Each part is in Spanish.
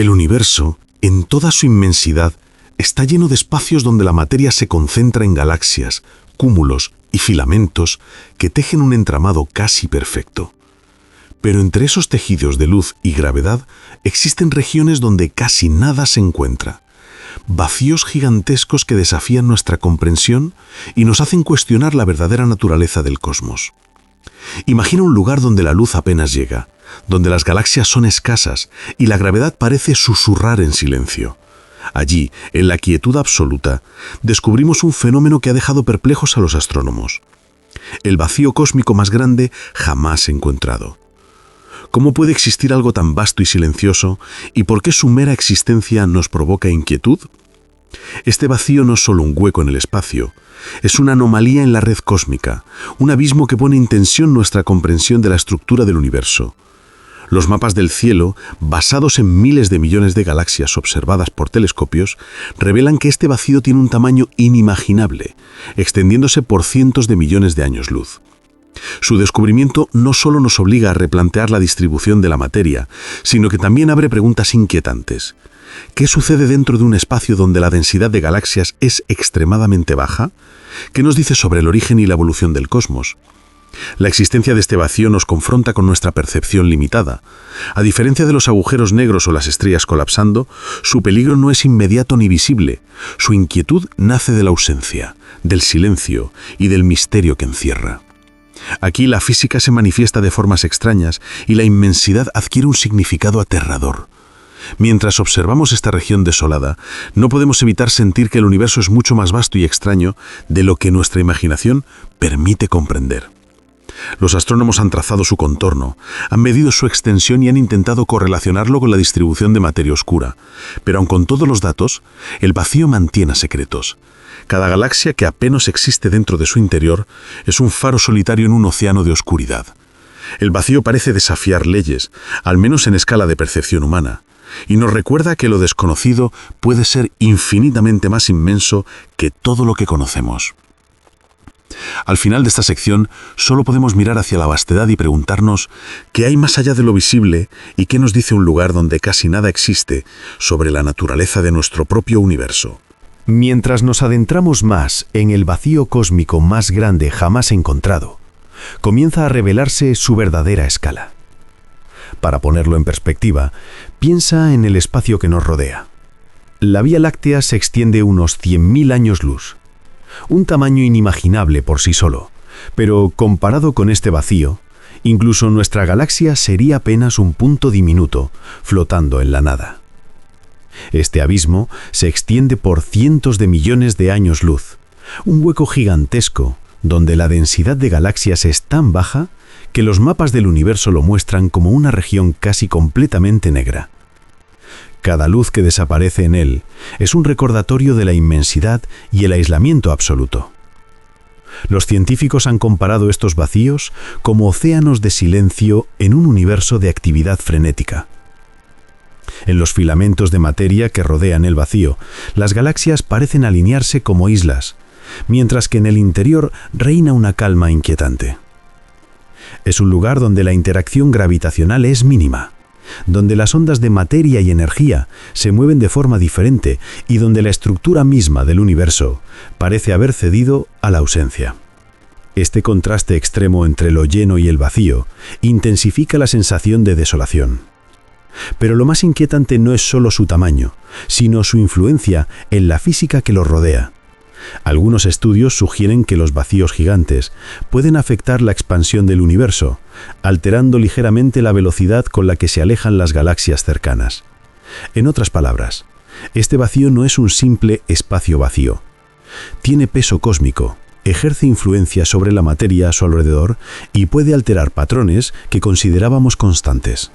El universo, en toda su inmensidad, está lleno de espacios donde la materia se concentra en galaxias, cúmulos y filamentos que tejen un entramado casi perfecto. Pero entre esos tejidos de luz y gravedad existen regiones donde casi nada se encuentra. Vacíos gigantescos que desafían nuestra comprensión y nos hacen cuestionar la verdadera naturaleza del cosmos. Imagina un lugar donde la luz apenas llega, donde las galaxias son escasas y la gravedad parece susurrar en silencio. Allí, en la quietud absoluta, descubrimos un fenómeno que ha dejado perplejos a los astrónomos. El vacío cósmico más grande jamás encontrado. ¿Cómo puede existir algo tan vasto y silencioso, y por qué su mera existencia nos provoca inquietud? Este vacío no es solo un hueco en el espacio, es una anomalía en la red cósmica, un abismo que pone en tensión nuestra comprensión de la estructura del universo. Los mapas del cielo, basados en miles de millones de galaxias observadas por telescopios, revelan que este vacío tiene un tamaño inimaginable, extendiéndose por cientos de millones de años luz. Su descubrimiento no solo nos obliga a replantear la distribución de la materia, sino que también abre preguntas inquietantes. ¿Qué sucede dentro de un espacio donde la densidad de galaxias es extremadamente baja? ¿Qué nos dice sobre el origen y la evolución del cosmos? La existencia de este vacío nos confronta con nuestra percepción limitada. A diferencia de los agujeros negros o las estrellas colapsando, su peligro no es inmediato ni visible. Su inquietud nace de la ausencia, del silencio y del misterio que encierra. Aquí la física se manifiesta de formas extrañas y la inmensidad adquiere un significado aterrador. Mientras observamos esta región desolada, no podemos evitar sentir que el universo es mucho más vasto y extraño de lo que nuestra imaginación permite comprender. Los astrónomos han trazado su contorno, han medido su extensión y han intentado correlacionarlo con la distribución de materia oscura. Pero aun con todos los datos, el vacío mantiene secretos. Cada galaxia que apenas existe dentro de su interior es un faro solitario en un océano de oscuridad. El vacío parece desafiar leyes, al menos en escala de percepción humana, y nos recuerda que lo desconocido puede ser infinitamente más inmenso que todo lo que conocemos. Al final de esta sección, solo podemos mirar hacia la vastedad y preguntarnos qué hay más allá de lo visible y qué nos dice un lugar donde casi nada existe sobre la naturaleza de nuestro propio universo. Mientras nos adentramos más en el vacío cósmico más grande jamás encontrado, comienza a revelarse su verdadera escala. Para ponerlo en perspectiva, piensa en el espacio que nos rodea. La Vía Láctea se extiende unos 100.000 años luz, un tamaño inimaginable por sí solo, pero comparado con este vacío, incluso nuestra galaxia sería apenas un punto diminuto, flotando en la nada. Este abismo se extiende por cientos de millones de años luz, un hueco gigantesco donde la densidad de galaxias es tan baja que los mapas del universo lo muestran como una región casi completamente negra. Cada luz que desaparece en él es un recordatorio de la inmensidad y el aislamiento absoluto. Los científicos han comparado estos vacíos como océanos de silencio en un universo de actividad frenética. En los filamentos de materia que rodean el vacío, las galaxias parecen alinearse como islas, mientras que en el interior reina una calma inquietante. Es un lugar donde la interacción gravitacional es mínima, donde las ondas de materia y energía se mueven de forma diferente y donde la estructura misma del universo parece haber cedido a la ausencia. Este contraste extremo entre lo lleno y el vacío intensifica la sensación de desolación. Pero lo más inquietante no es solo su tamaño, sino su influencia en la física que los rodea. Algunos estudios sugieren que los vacíos gigantes pueden afectar la expansión del universo, alterando ligeramente la velocidad con la que se alejan las galaxias cercanas. En otras palabras, este vacío no es un simple espacio vacío. Tiene peso cósmico, ejerce influencia sobre la materia a su alrededor y puede alterar patrones que considerábamos constantes.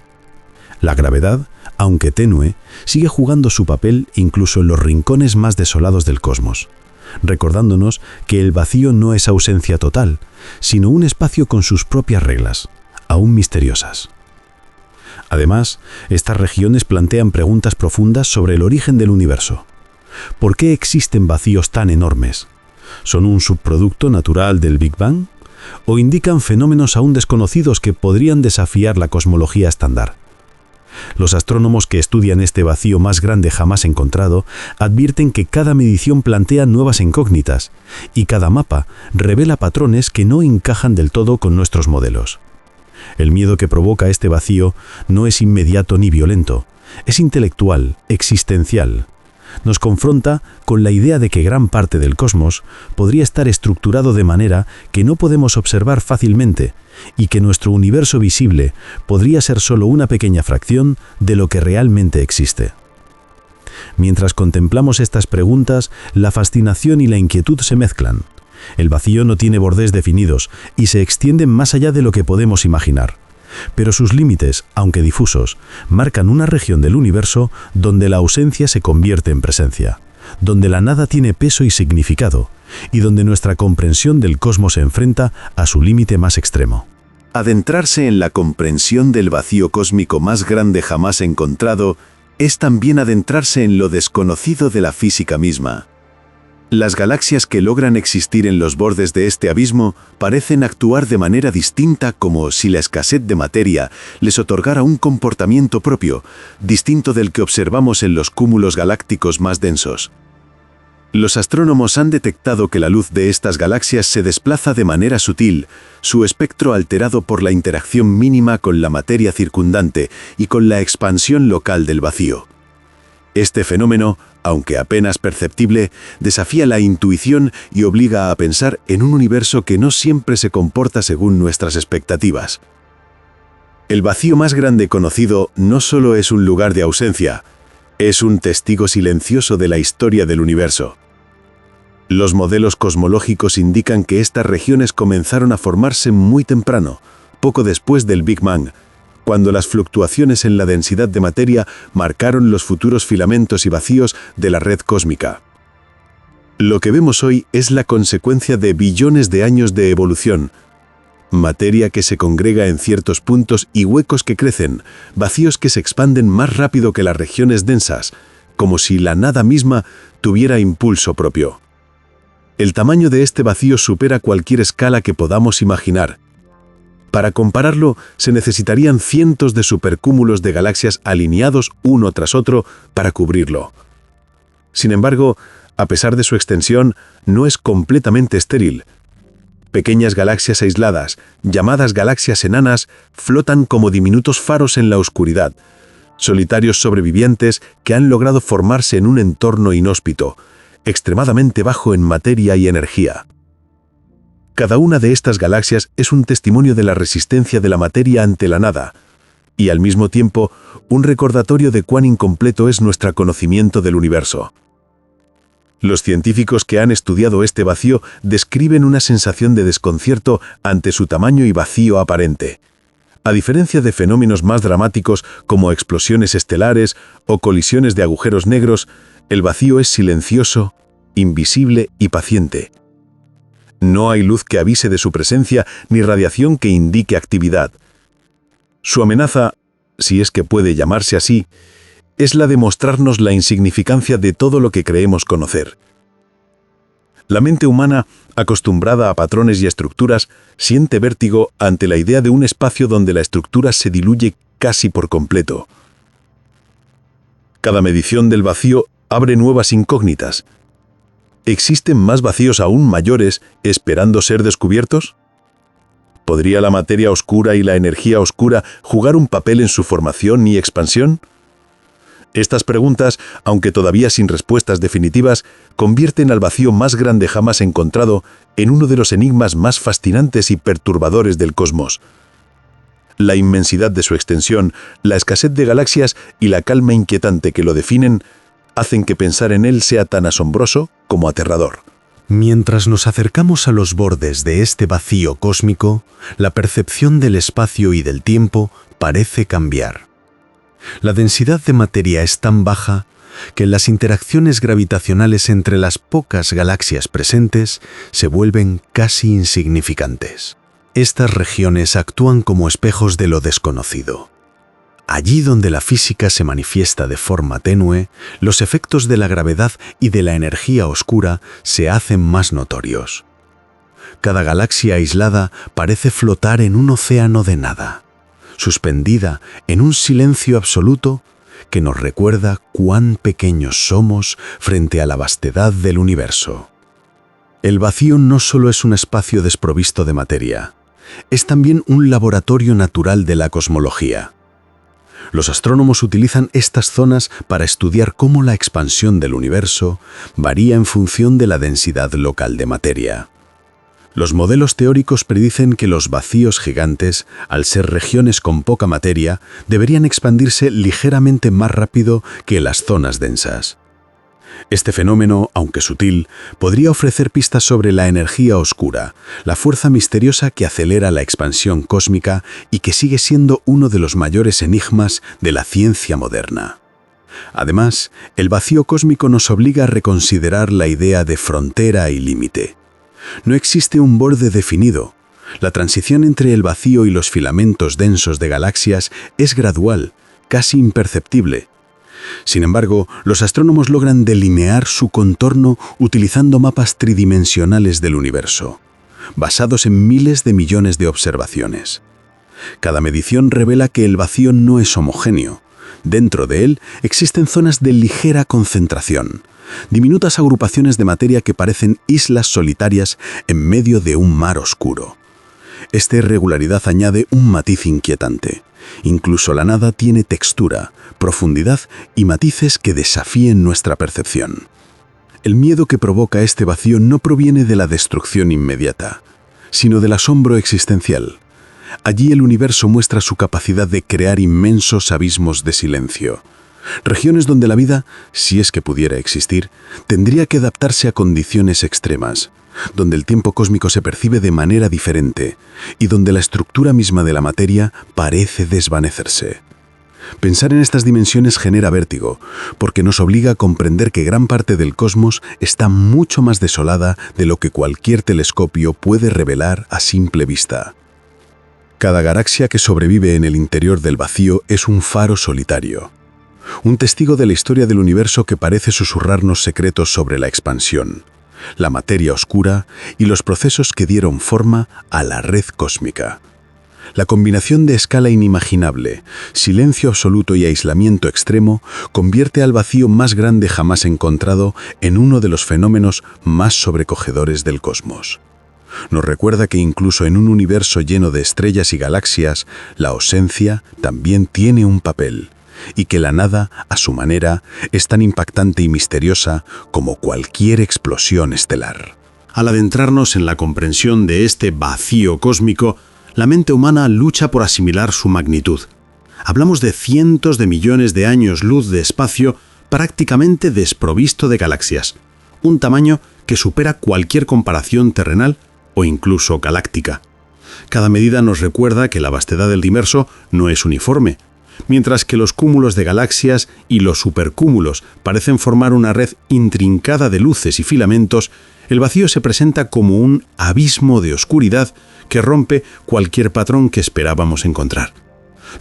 La gravedad, aunque tenue, sigue jugando su papel incluso en los rincones más desolados del cosmos, recordándonos que el vacío no es ausencia total, sino un espacio con sus propias reglas, aún misteriosas. Además, estas regiones plantean preguntas profundas sobre el origen del universo. ¿Por qué existen vacíos tan enormes? ¿Son un subproducto natural del Big Bang? ¿O indican fenómenos aún desconocidos que podrían desafiar la cosmología estándar? Los astrónomos que estudian este vacío más grande jamás encontrado advierten que cada medición plantea nuevas incógnitas y cada mapa revela patrones que no encajan del todo con nuestros modelos. El miedo que provoca este vacío no es inmediato ni violento, es intelectual, existencial. Nos confronta con la idea de que gran parte del cosmos podría estar estructurado de manera que no podemos observar fácilmente y que nuestro universo visible podría ser solo una pequeña fracción de lo que realmente existe. Mientras contemplamos estas preguntas, la fascinación y la inquietud se mezclan. El vacío no tiene bordes definidos y se extiende más allá de lo que podemos imaginar. Pero sus límites, aunque difusos, marcan una región del universo donde la ausencia se convierte en presencia, donde la nada tiene peso y significado, y donde nuestra comprensión del cosmos se enfrenta a su límite más extremo. Adentrarse en la comprensión del vacío cósmico más grande jamás encontrado es también adentrarse en lo desconocido de la física misma. Las galaxias que logran existir en los bordes de este abismo parecen actuar de manera distinta, como si la escasez de materia les otorgara un comportamiento propio, distinto del que observamos en los cúmulos galácticos más densos. Los astrónomos han detectado que la luz de estas galaxias se desplaza de manera sutil, su espectro alterado por la interacción mínima con la materia circundante y con la expansión local del vacío. Este fenómeno, aunque apenas perceptible, desafía la intuición y obliga a pensar en un universo que no siempre se comporta según nuestras expectativas. El vacío más grande conocido no solo es un lugar de ausencia, es un testigo silencioso de la historia del universo. Los modelos cosmológicos indican que estas regiones comenzaron a formarse muy temprano, poco después del Big Bang, cuando las fluctuaciones en la densidad de materia marcaron los futuros filamentos y vacíos de la red cósmica. Lo que vemos hoy es la consecuencia de billones de años de evolución, materia que se congrega en ciertos puntos y huecos que crecen, vacíos que se expanden más rápido que las regiones densas, como si la nada misma tuviera impulso propio. El tamaño de este vacío supera cualquier escala que podamos imaginar. Para compararlo, se necesitarían cientos de supercúmulos de galaxias alineados uno tras otro para cubrirlo. Sin embargo, a pesar de su extensión, no es completamente estéril. Pequeñas galaxias aisladas, llamadas galaxias enanas, flotan como diminutos faros en la oscuridad, solitarios sobrevivientes que han logrado formarse en un entorno inhóspito, extremadamente bajo en materia y energía. Cada una de estas galaxias es un testimonio de la resistencia de la materia ante la nada, y al mismo tiempo un recordatorio de cuán incompleto es nuestro conocimiento del universo. Los científicos que han estudiado este vacío describen una sensación de desconcierto ante su tamaño y vacío aparente. A diferencia de fenómenos más dramáticos como explosiones estelares o colisiones de agujeros negros, el vacío es silencioso, invisible y paciente. No hay luz que avise de su presencia ni radiación que indique actividad. Su amenaza, si es que puede llamarse así, es la de mostrarnos la insignificancia de todo lo que creemos conocer. La mente humana, acostumbrada a patrones y estructuras, siente vértigo ante la idea de un espacio donde la estructura se diluye casi por completo. Cada medición del vacío abre nuevas incógnitas. ¿Existen más vacíos aún mayores esperando ser descubiertos? ¿Podría la materia oscura y la energía oscura jugar un papel en su formación y expansión? Estas preguntas, aunque todavía sin respuestas definitivas, convierten al vacío más grande jamás encontrado en uno de los enigmas más fascinantes y perturbadores del cosmos. La inmensidad de su extensión, la escasez de galaxias y la calma inquietante que lo definen hacen que pensar en él sea tan asombroso como aterrador. Mientras nos acercamos a los bordes de este vacío cósmico, la percepción del espacio y del tiempo parece cambiar. La densidad de materia es tan baja que las interacciones gravitacionales entre las pocas galaxias presentes se vuelven casi insignificantes. Estas regiones actúan como espejos de lo desconocido. Allí donde la física se manifiesta de forma tenue, los efectos de la gravedad y de la energía oscura se hacen más notorios. Cada galaxia aislada parece flotar en un océano de nada. suspendida en un silencio absoluto que nos recuerda cuán pequeños somos frente a la vastedad del universo. El vacío no solo es un espacio desprovisto de materia, es también un laboratorio natural de la cosmología. Los astrónomos utilizan estas zonas para estudiar cómo la expansión del universo varía en función de la densidad local de materia. Los modelos teóricos predicen que los vacíos gigantes, al ser regiones con poca materia, deberían expandirse ligeramente más rápido que las zonas densas. Este fenómeno, aunque sutil, podría ofrecer pistas sobre la energía oscura, la fuerza misteriosa que acelera la expansión cósmica y que sigue siendo uno de los mayores enigmas de la ciencia moderna. Además, el vacío cósmico nos obliga a reconsiderar la idea de frontera y límite. No existe un borde definido. La transición entre el vacío y los filamentos densos de galaxias es gradual, casi imperceptible. Sin embargo, los astrónomos logran delinear su contorno utilizando mapas tridimensionales del universo, basados en miles de millones de observaciones. Cada medición revela que el vacío no es homogéneo. Dentro de él existen zonas de ligera concentración, diminutas agrupaciones de materia que parecen islas solitarias en medio de un mar oscuro. Esta irregularidad añade un matiz inquietante. Incluso la nada tiene textura, profundidad y matices que desafíen nuestra percepción. El miedo que provoca este vacío no proviene de la destrucción inmediata, sino del asombro existencial. Allí el universo muestra su capacidad de crear inmensos abismos de silencio. Regiones donde la vida, si es que pudiera existir, tendría que adaptarse a condiciones extremas, donde el tiempo cósmico se percibe de manera diferente y donde la estructura misma de la materia parece desvanecerse. Pensar en estas dimensiones genera vértigo, porque nos obliga a comprender que gran parte del cosmos está mucho más desolada de lo que cualquier telescopio puede revelar a simple vista. Cada galaxia que sobrevive en el interior del vacío es un faro solitario, un testigo de la historia del universo que parece susurrarnos secretos sobre la expansión, la materia oscura y los procesos que dieron forma a la red cósmica. La combinación de escala inimaginable, silencio absoluto y aislamiento extremo convierte al vacío más grande jamás encontrado en uno de los fenómenos más sobrecogedores del cosmos. Nos recuerda que incluso en un universo lleno de estrellas y galaxias, la ausencia también tiene un papel, y que la nada, a su manera, es tan impactante y misteriosa como cualquier explosión estelar. Al adentrarnos en la comprensión de este vacío cósmico, la mente humana lucha por asimilar su magnitud. Hablamos de cientos de millones de años luz de espacio prácticamente desprovisto de galaxias, un tamaño que supera cualquier comparación terrenal o incluso galáctica. Cada medida nos recuerda que la vastedad del universo no es uniforme. Mientras que los cúmulos de galaxias y los supercúmulos parecen formar una red intrincada de luces y filamentos, el vacío se presenta como un abismo de oscuridad que rompe cualquier patrón que esperábamos encontrar.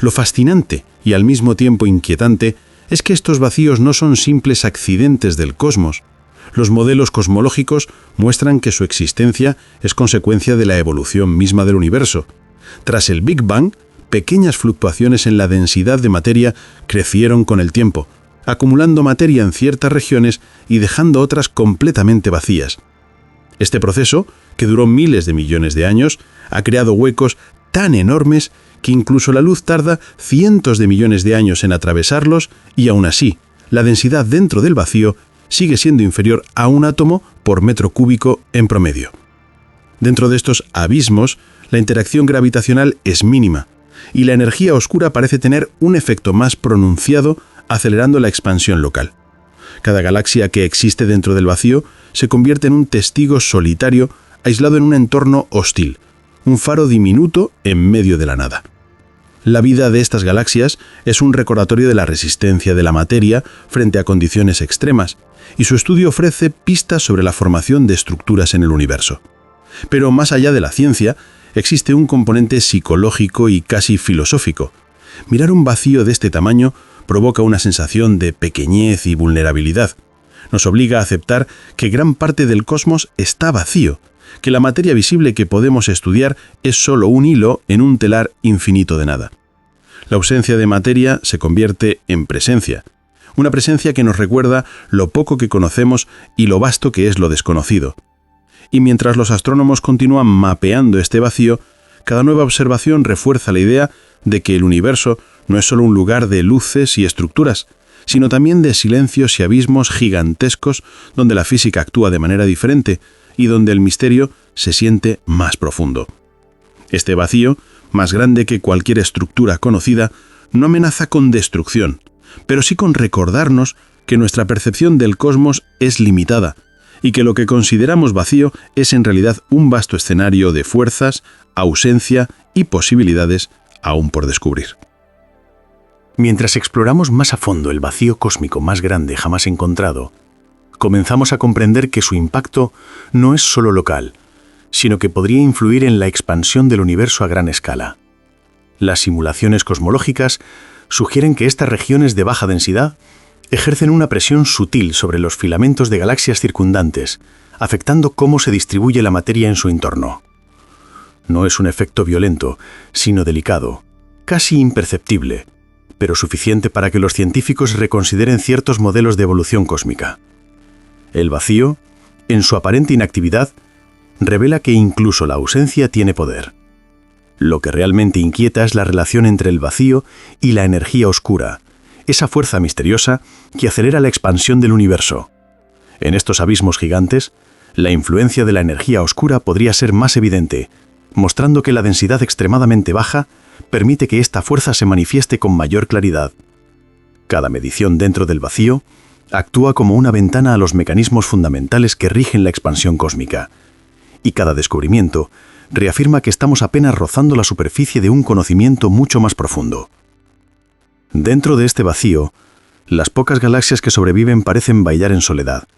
Lo fascinante y al mismo tiempo inquietante es que estos vacíos no son simples accidentes del cosmos. Los modelos cosmológicos muestran que su existencia es consecuencia de la evolución misma del universo. Tras el Big Bang, pequeñas fluctuaciones en la densidad de materia crecieron con el tiempo, acumulando materia en ciertas regiones y dejando otras completamente vacías. Este proceso, que duró miles de millones de años, ha creado huecos tan enormes que incluso la luz tarda cientos de millones de años en atravesarlos y aún así, la densidad dentro del vacío sigue siendo inferior a un átomo por metro cúbico en promedio. Dentro de estos abismos, la interacción gravitacional es mínima, y la energía oscura parece tener un efecto más pronunciado, acelerando la expansión local. Cada galaxia que existe dentro del vacío se convierte en un testigo solitario aislado en un entorno hostil, un faro diminuto en medio de la nada. La vida de estas galaxias es un recordatorio de la resistencia de la materia frente a condiciones extremas, y su estudio ofrece pistas sobre la formación de estructuras en el universo. Pero más allá de la ciencia, existe un componente psicológico y casi filosófico. Mirar un vacío de este tamaño provoca una sensación de pequeñez y vulnerabilidad. Nos obliga a aceptar que gran parte del cosmos está vacío, que la materia visible que podemos estudiar es solo un hilo en un telar infinito de nada. La ausencia de materia se convierte en presencia. Una presencia que nos recuerda lo poco que conocemos y lo vasto que es lo desconocido. Y mientras los astrónomos continúan mapeando este vacío, cada nueva observación refuerza la idea de que el universo no es solo un lugar de luces y estructuras, sino también de silencios y abismos gigantescos donde la física actúa de manera diferente y donde el misterio se siente más profundo. Este vacío, más grande que cualquier estructura conocida, no amenaza con destrucción, pero sí con recordarnos que nuestra percepción del cosmos es limitada y que lo que consideramos vacío es en realidad un vasto escenario de fuerzas, ausencia y posibilidades aún por descubrir. Mientras exploramos más a fondo el vacío cósmico más grande jamás encontrado, comenzamos a comprender que su impacto no es solo local, sino que podría influir en la expansión del universo a gran escala. Las simulaciones cosmológicas sugieren que estas regiones de baja densidad ejercen una presión sutil sobre los filamentos de galaxias circundantes, afectando cómo se distribuye la materia en su entorno. No es un efecto violento, sino delicado, casi imperceptible, pero suficiente para que los científicos reconsideren ciertos modelos de evolución cósmica. El vacío, en su aparente inactividad, revela que incluso la ausencia tiene poder. Lo que realmente inquieta es la relación entre el vacío y la energía oscura, esa fuerza misteriosa que acelera la expansión del universo. En estos abismos gigantes, la influencia de la energía oscura podría ser más evidente, mostrando que la densidad extremadamente baja permite que esta fuerza se manifieste con mayor claridad. Cada medición dentro del vacío actúa como una ventana a los mecanismos fundamentales que rigen la expansión cósmica, y cada descubrimiento reafirma que estamos apenas rozando la superficie de un conocimiento mucho más profundo. Dentro de este vacío, las pocas galaxias que sobreviven parecen bailar en soledad,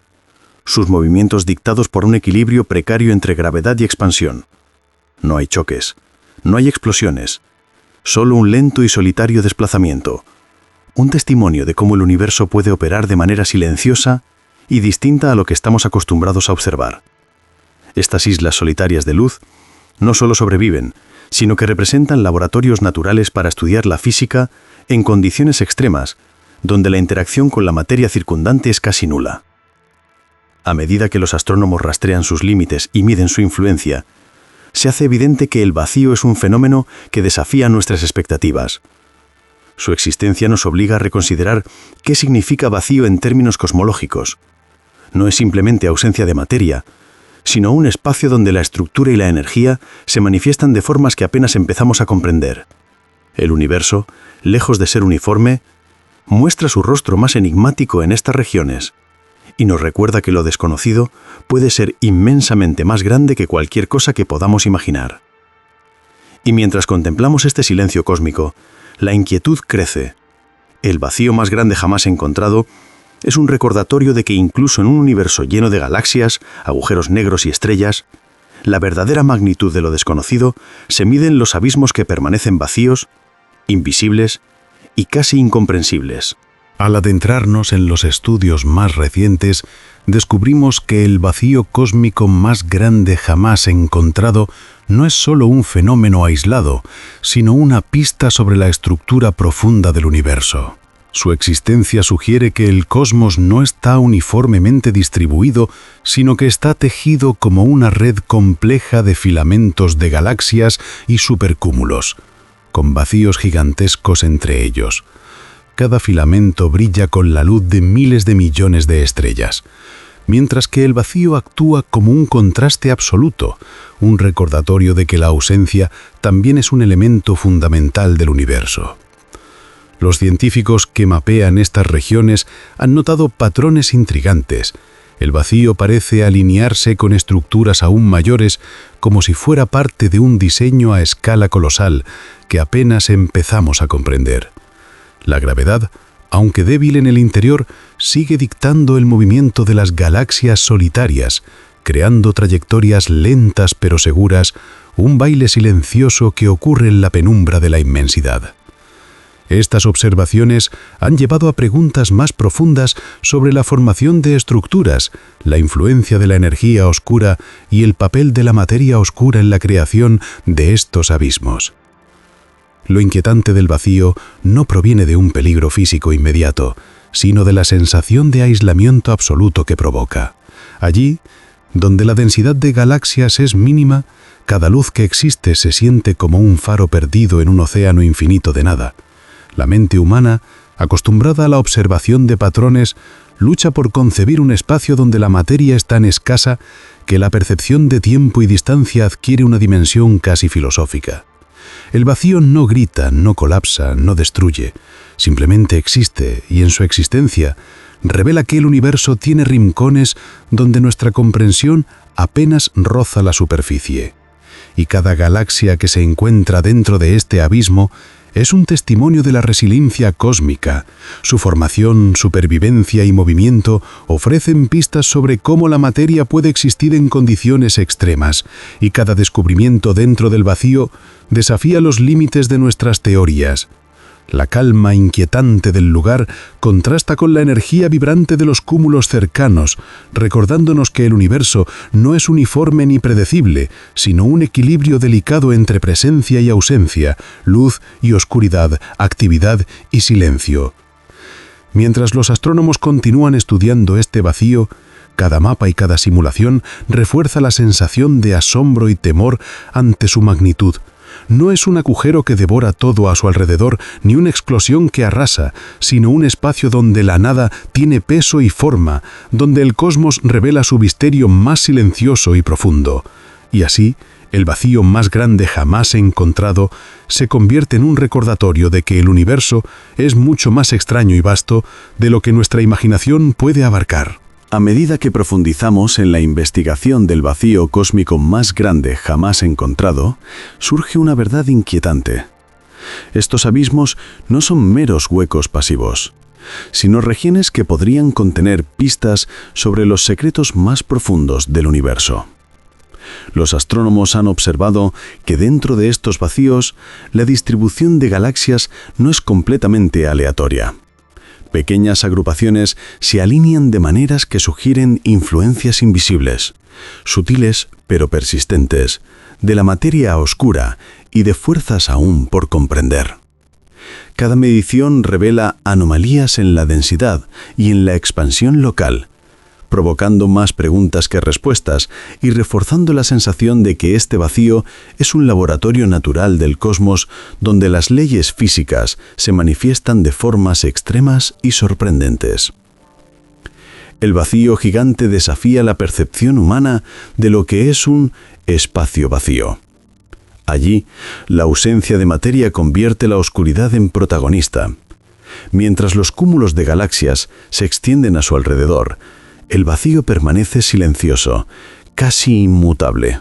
sus movimientos dictados por un equilibrio precario entre gravedad y expansión. No hay choques, no hay explosiones, solo un lento y solitario desplazamiento, un testimonio de cómo el universo puede operar de manera silenciosa y distinta a lo que estamos acostumbrados a observar. Estas islas solitarias de luz no solo sobreviven, sino que representan laboratorios naturales para estudiar la física en condiciones extremas, donde la interacción con la materia circundante es casi nula. A medida que los astrónomos rastrean sus límites y miden su influencia, se hace evidente que el vacío es un fenómeno que desafía nuestras expectativas. Su existencia nos obliga a reconsiderar qué significa vacío en términos cosmológicos. No es simplemente ausencia de materia, sino un espacio donde la estructura y la energía se manifiestan de formas que apenas empezamos a comprender. El universo, lejos de ser uniforme, muestra su rostro más enigmático en estas regiones, y nos recuerda que lo desconocido puede ser inmensamente más grande que cualquier cosa que podamos imaginar. Y mientras contemplamos este silencio cósmico, la inquietud crece. El vacío más grande jamás encontrado es un recordatorio de que incluso en un universo lleno de galaxias, agujeros negros y estrellas, la verdadera magnitud de lo desconocido se mide en los abismos que permanecen vacíos, invisibles y casi incomprensibles. Al adentrarnos en los estudios más recientes, descubrimos que el vacío cósmico más grande jamás encontrado no es solo un fenómeno aislado, sino una pista sobre la estructura profunda del universo. Su existencia sugiere que el cosmos no está uniformemente distribuido, sino que está tejido como una red compleja de filamentos de galaxias y supercúmulos, con vacíos gigantescos entre ellos. Cada filamento brilla con la luz de miles de millones de estrellas, mientras que el vacío actúa como un contraste absoluto, un recordatorio de que la ausencia también es un elemento fundamental del universo. Los científicos que mapean estas regiones han notado patrones intrigantes. El vacío parece alinearse con estructuras aún mayores, como si fuera parte de un diseño a escala colosal que apenas empezamos a comprender. La gravedad, aunque débil en el interior, sigue dictando el movimiento de las galaxias solitarias, creando trayectorias lentas pero seguras, un baile silencioso que ocurre en la penumbra de la inmensidad. Estas observaciones han llevado a preguntas más profundas sobre la formación de estructuras, la influencia de la energía oscura y el papel de la materia oscura en la creación de estos abismos. Lo inquietante del vacío no proviene de un peligro físico inmediato, sino de la sensación de aislamiento absoluto que provoca. Allí, donde la densidad de galaxias es mínima, cada luz que existe se siente como un faro perdido en un océano infinito de nada. La mente humana, acostumbrada a la observación de patrones, lucha por concebir un espacio donde la materia es tan escasa que la percepción de tiempo y distancia adquiere una dimensión casi filosófica. El vacío no grita, no colapsa, no destruye, simplemente existe y en su existencia revela que el universo tiene rincones donde nuestra comprensión apenas roza la superficie. Y cada galaxia que se encuentra dentro de este abismo es un testimonio de la resiliencia cósmica. Su formación, supervivencia y movimiento ofrecen pistas sobre cómo la materia puede existir en condiciones extremas, y cada descubrimiento dentro del vacío desafía los límites de nuestras teorías. La calma inquietante del lugar contrasta con la energía vibrante de los cúmulos cercanos, recordándonos que el universo no es uniforme ni predecible, sino un equilibrio delicado entre presencia y ausencia, luz y oscuridad, actividad y silencio. Mientras los astrónomos continúan estudiando este vacío, cada mapa y cada simulación refuerza la sensación de asombro y temor ante su magnitud. No es un agujero que devora todo a su alrededor, ni una explosión que arrasa, sino un espacio donde la nada tiene peso y forma, donde el cosmos revela su misterio más silencioso y profundo. Y así, el vacío más grande jamás encontrado se convierte en un recordatorio de que el universo es mucho más extraño y vasto de lo que nuestra imaginación puede abarcar. A medida que profundizamos en la investigación del vacío cósmico más grande jamás encontrado, surge una verdad inquietante. Estos abismos no son meros huecos pasivos, sino regiones que podrían contener pistas sobre los secretos más profundos del universo. Los astrónomos han observado que dentro de estos vacíos, la distribución de galaxias no es completamente aleatoria. Pequeñas agrupaciones se alinean de maneras que sugieren influencias invisibles, sutiles pero persistentes, de la materia oscura y de fuerzas aún por comprender. Cada medición revela anomalías en la densidad y en la expansión local, provocando más preguntas que respuestas y reforzando la sensación de que este vacío es un laboratorio natural del cosmos donde las leyes físicas se manifiestan de formas extremas y sorprendentes. El vacío gigante desafía la percepción humana de lo que es un espacio vacío. Allí, la ausencia de materia convierte la oscuridad en protagonista. Mientras los cúmulos de galaxias se extienden a su alrededor, el vacío permanece silencioso, casi inmutable.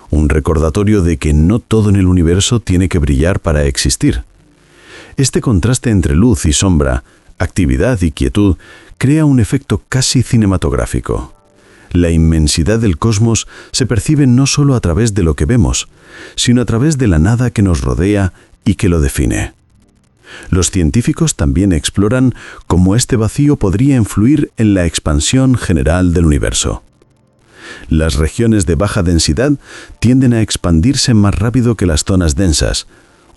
Un recordatorio de que no todo en el universo tiene que brillar para existir. Este contraste entre luz y sombra, actividad y quietud, crea un efecto casi cinematográfico. La inmensidad del cosmos se percibe no solo a través de lo que vemos, sino a través de la nada que nos rodea y que lo define. Los científicos también exploran cómo este vacío podría influir en la expansión general del universo. Las regiones de baja densidad tienden a expandirse más rápido que las zonas densas,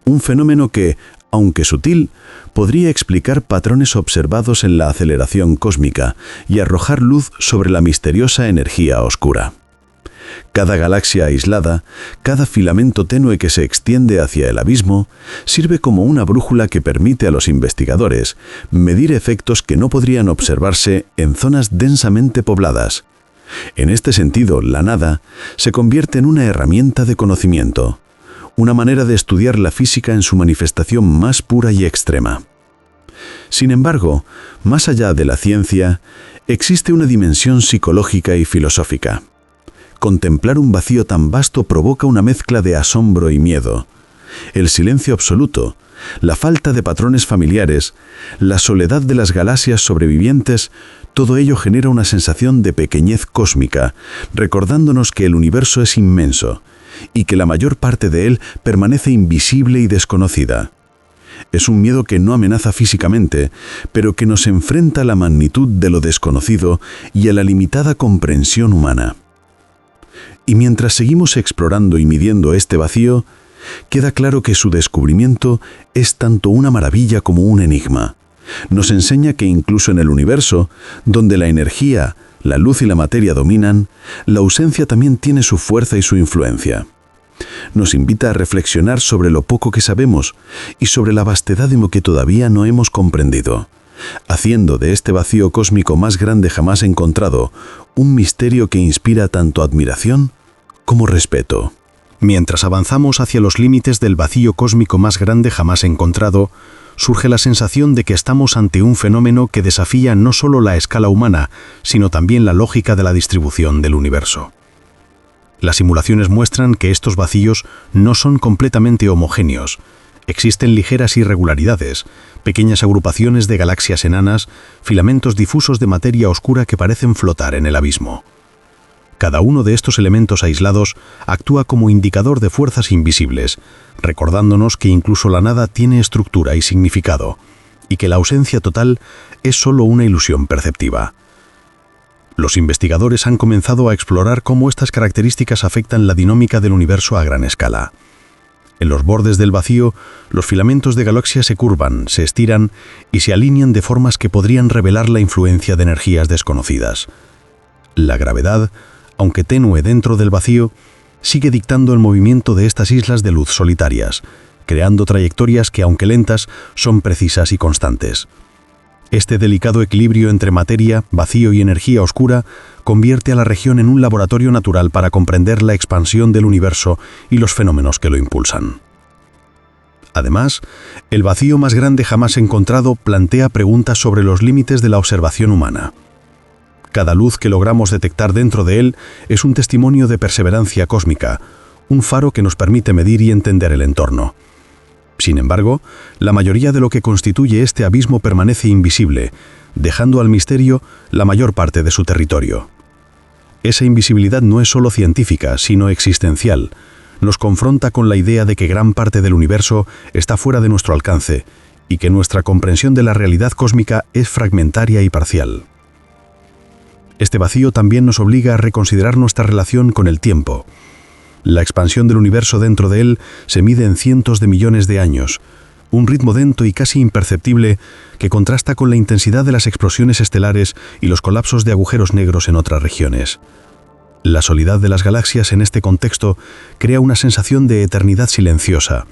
un fenómeno que, aunque sutil, podría explicar patrones observados en la aceleración cósmica y arrojar luz sobre la misteriosa energía oscura. Cada galaxia aislada, cada filamento tenue que se extiende hacia el abismo, sirve como una brújula que permite a los investigadores medir efectos que no podrían observarse en zonas densamente pobladas. En este sentido, la nada se convierte en una herramienta de conocimiento, una manera de estudiar la física en su manifestación más pura y extrema. Sin embargo, más allá de la ciencia, existe una dimensión psicológica y filosófica. Contemplar un vacío tan vasto provoca una mezcla de asombro y miedo. El silencio absoluto, la falta de patrones familiares, la soledad de las galaxias sobrevivientes, todo ello genera una sensación de pequeñez cósmica, recordándonos que el universo es inmenso y que la mayor parte de él permanece invisible y desconocida. Es un miedo que no amenaza físicamente, pero que nos enfrenta a la magnitud de lo desconocido y a la limitada comprensión humana. Y mientras seguimos explorando y midiendo este vacío, queda claro que su descubrimiento es tanto una maravilla como un enigma. Nos enseña que incluso en el universo, donde la energía, la luz y la materia dominan, la ausencia también tiene su fuerza y su influencia. Nos invita a reflexionar sobre lo poco que sabemos y sobre la vastedad de lo que todavía no hemos comprendido, haciendo de este vacío cósmico más grande jamás encontrado un misterio que inspira tanto admiración como respeto. Mientras avanzamos hacia los límites del vacío cósmico más grande jamás encontrado, surge la sensación de que estamos ante un fenómeno que desafía no solo la escala humana, sino también la lógica de la distribución del universo. Las simulaciones muestran que estos vacíos no son completamente homogéneos. Existen ligeras irregularidades, pequeñas agrupaciones de galaxias enanas, filamentos difusos de materia oscura que parecen flotar en el abismo. Cada uno de estos elementos aislados actúa como indicador de fuerzas invisibles, recordándonos que incluso la nada tiene estructura y significado, y que la ausencia total es solo una ilusión perceptiva. Los investigadores han comenzado a explorar cómo estas características afectan la dinámica del universo a gran escala. En los bordes del vacío, los filamentos de galaxias se curvan, se estiran y se alinean de formas que podrían revelar la influencia de energías desconocidas. La gravedad, aunque tenue dentro del vacío, sigue dictando el movimiento de estas islas de luz solitarias, creando trayectorias que, aunque lentas, son precisas y constantes. Este delicado equilibrio entre materia, vacío y energía oscura convierte a la región en un laboratorio natural para comprender la expansión del universo y los fenómenos que lo impulsan. Además, el vacío más grande jamás encontrado plantea preguntas sobre los límites de la observación humana. Cada luz que logramos detectar dentro de él es un testimonio de perseverancia cósmica, un faro que nos permite medir y entender el entorno. Sin embargo, la mayoría de lo que constituye este abismo permanece invisible, dejando al misterio la mayor parte de su territorio. Esa invisibilidad no es solo científica, sino existencial. Nos confronta con la idea de que gran parte del universo está fuera de nuestro alcance y que nuestra comprensión de la realidad cósmica es fragmentaria y parcial. Este vacío también nos obliga a reconsiderar nuestra relación con el tiempo. La expansión del universo dentro de él se mide en cientos de millones de años, un ritmo lento y casi imperceptible que contrasta con la intensidad de las explosiones estelares y los colapsos de agujeros negros en otras regiones. La soledad de las galaxias en este contexto crea una sensación de eternidad silenciosa,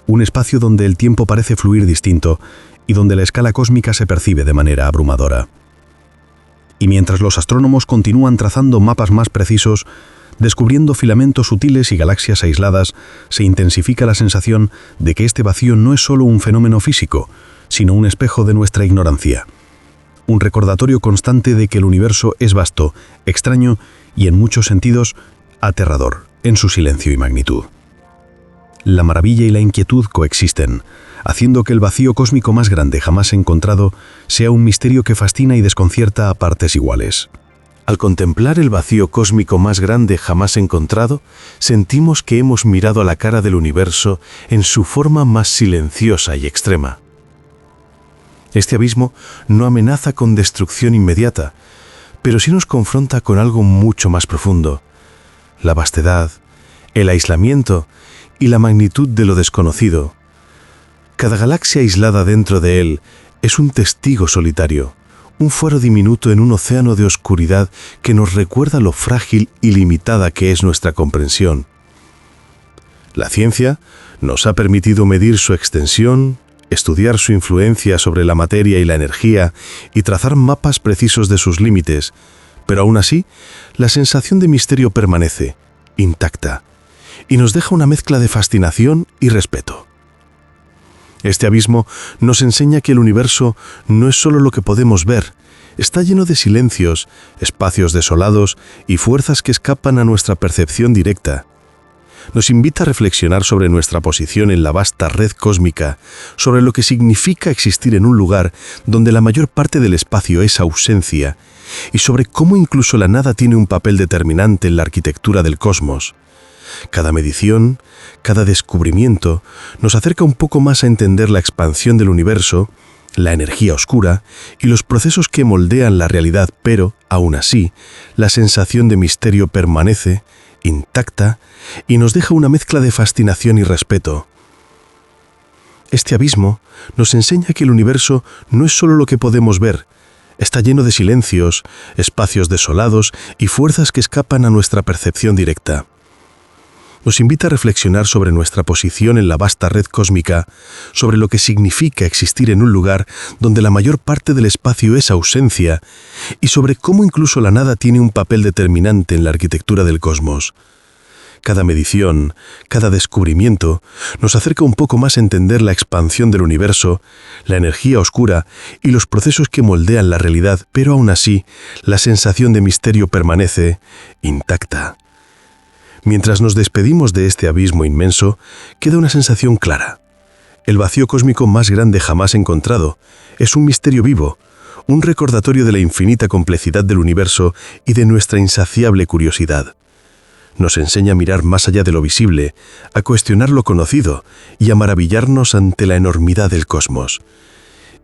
un espacio donde el tiempo parece fluir distinto y donde la escala cósmica se percibe de manera abrumadora. Y mientras los astrónomos continúan trazando mapas más precisos, descubriendo filamentos sutiles y galaxias aisladas, se intensifica la sensación de que este vacío no es solo un fenómeno físico, sino un espejo de nuestra ignorancia. Un recordatorio constante de que el universo es vasto, extraño y, en muchos sentidos, aterrador en su silencio y magnitud. La maravilla y la inquietud coexisten, haciendo que el vacío cósmico más grande jamás encontrado sea un misterio que fascina y desconcierta a partes iguales. Al contemplar el vacío cósmico más grande jamás encontrado, sentimos que hemos mirado a la cara del universo en su forma más silenciosa y extrema. Este abismo no amenaza con destrucción inmediata, pero sí nos confronta con algo mucho más profundo: la vastedad, el aislamiento y la magnitud de lo desconocido. Cada galaxia aislada dentro de él es un testigo solitario, un faro diminuto en un océano de oscuridad que nos recuerda lo frágil y limitada que es nuestra comprensión. La ciencia nos ha permitido medir su extensión, estudiar su influencia sobre la materia y la energía y trazar mapas precisos de sus límites, pero aún así, la sensación de misterio permanece, intacta, y nos deja una mezcla de fascinación y respeto. Este abismo nos enseña que el universo no es solo lo que podemos ver, está lleno de silencios, espacios desolados y fuerzas que escapan a nuestra percepción directa. Nos invita a reflexionar sobre nuestra posición en la vasta red cósmica, sobre lo que significa existir en un lugar donde la mayor parte del espacio es ausencia, y sobre cómo incluso la nada tiene un papel determinante en la arquitectura del cosmos. Cada medición, cada descubrimiento, nos acerca un poco más a entender la expansión del universo, la energía oscura y los procesos que moldean la realidad, pero, aún así, la sensación de misterio permanece intacta, y nos deja una mezcla de fascinación y respeto. Este abismo nos enseña que el universo no es solo lo que podemos ver, está lleno de silencios, espacios desolados y fuerzas que escapan a nuestra percepción directa. Nos invita a reflexionar sobre nuestra posición en la vasta red cósmica, sobre lo que significa existir en un lugar donde la mayor parte del espacio es ausencia, y sobre cómo incluso la nada tiene un papel determinante en la arquitectura del cosmos. Cada medición, cada descubrimiento, nos acerca un poco más a entender la expansión del universo, la energía oscura y los procesos que moldean la realidad, pero aún así, la sensación de misterio permanece intacta. Mientras nos despedimos de este abismo inmenso, queda una sensación clara. El vacío cósmico más grande jamás encontrado es un misterio vivo, un recordatorio de la infinita complejidad del universo y de nuestra insaciable curiosidad. Nos enseña a mirar más allá de lo visible, a cuestionar lo conocido y a maravillarnos ante la enormidad del cosmos.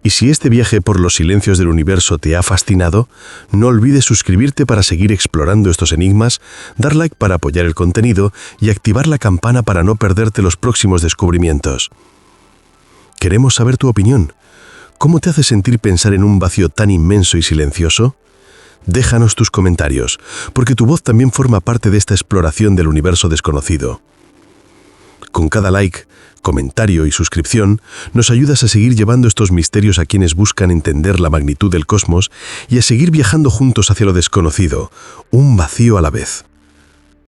Y si este viaje por los silencios del universo te ha fascinado, no olvides suscribirte para seguir explorando estos enigmas, dar like para apoyar el contenido y activar la campana para no perderte los próximos descubrimientos. Queremos saber tu opinión. ¿Cómo te hace sentir pensar en un vacío tan inmenso y silencioso? Déjanos tus comentarios, porque tu voz también forma parte de esta exploración del universo desconocido. Con cada like, comentario y suscripción, nos ayudas a seguir llevando estos misterios a quienes buscan entender la magnitud del cosmos y a seguir viajando juntos hacia lo desconocido, un vacío a la vez.